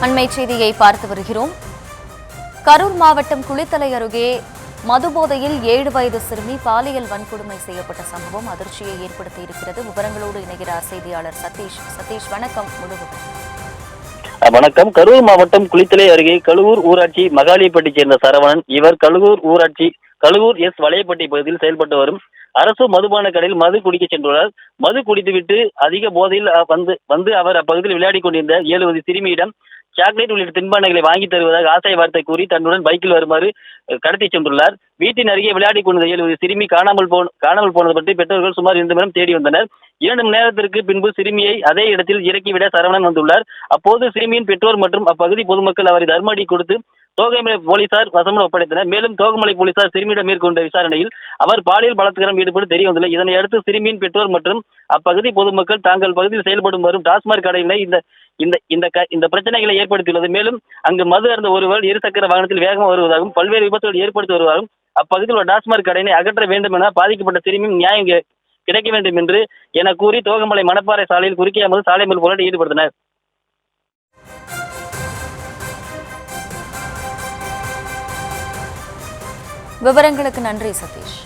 அண்மை செய்தியை பார்த்து வருகிறோம். கரூர் மாவட்டம் குளித்தலை அருகே மதுபோதையில் 7 வயது சிறுமி பாலியல் வன்கொடுமை செய்யப்பட்ட சம்பவம் அதிர்ச்சியை ஏற்படுத்தியிருக்கிறது. விவரங்களோடு இணைகிறார் செய்தியாளர் சதீஷ். சதீஷ், வணக்கம். வணக்கம். கரூர் மாவட்டம் குளித்தலை அருகே கழுவூர் ஊராட்சி மகாலிப்பட்டி சேர்ந்த சரவணன். இவர் கழுவூர் எஸ் வளையப்பட்டி பகுதியில் செயல்பட்டு வரும் அரசு மதுபான கடையில் மது குடிக்க சென்றுள்ளார். மது குடித்துவிட்டு அதிக போதையில் வந்து அவர் அப்பகுதியில் விளையாடி கொண்டிருந்த 7 வயது சிறுமியிடம் சாக்லேட் உள்ளிட்ட தின்பண்டங்களை வாங்கி தருவதாக ஆசை வார்த்தை கூறி தன்னுடன் பைக்கில் வருமாறு கடத்தி சென்றுள்ளார். வீட்டின் அருகே விளையாடி கொண்டிருந்த 7 வயது சிறுமி காணாமல் போனது பற்றி பெற்றோர்கள் சுமார் 2 மணி நேரம் தேடி வந்தனர். 2 மணி நேரத்திற்கு பின்பு சிறுமியை அதே இடத்தில் இறக்கிவிட சரவணன் வந்துள்ளார். அப்போது சிறுமியின் பெற்றோர் மற்றும் அப்பகுதி பொதுமக்கள் அவரை தர்மடி கொடுத்து தோகைமலை போலீசார் வசமுடன் ஒப்படைத்தனர். மேலும் தோகைமலை போலீசார் சிறுமியிடம் மேற்கொண்ட விசாரணையில் அவர் பாலியல் பலாத்காரம் ஈடுபட்டு தெரிய வந்துள்ளது. இதனை அடுத்து சிறுமியின் பெற்றோர் மற்றும் அப்பகுதி பொதுமக்கள் தாங்கள் பகுதியில் செயல்படும் வரும் டாஸ்மாக் கடையினை இந்த பிரச்சனைகளை ஏற்படுத்தியுள்ளது. மேலும் அங்கு மது அருந்த ஒருவர் இருசக்கர வாகனத்தில் வேகமாக வருவதாகவும் பல்வேறு விபத்துகள் ஏற்படுத்தி வருவதாகவும் அப்பகுதியில் உள்ள டாஸ்மாக் கடையினை அகற்ற வேண்டும் என பாதிக்கப்பட்ட சிறுமியும் நியாயம் கிடைக்க வேண்டும் என கூறி தோகைமலை மணப்பாறை சாலையில் குறுக்கே அமர்ந்து சாலை மேல் போராட்டம் ஈடுபடுத்தினர். விவரங்களுக்கு நன்றி சதீஷ்.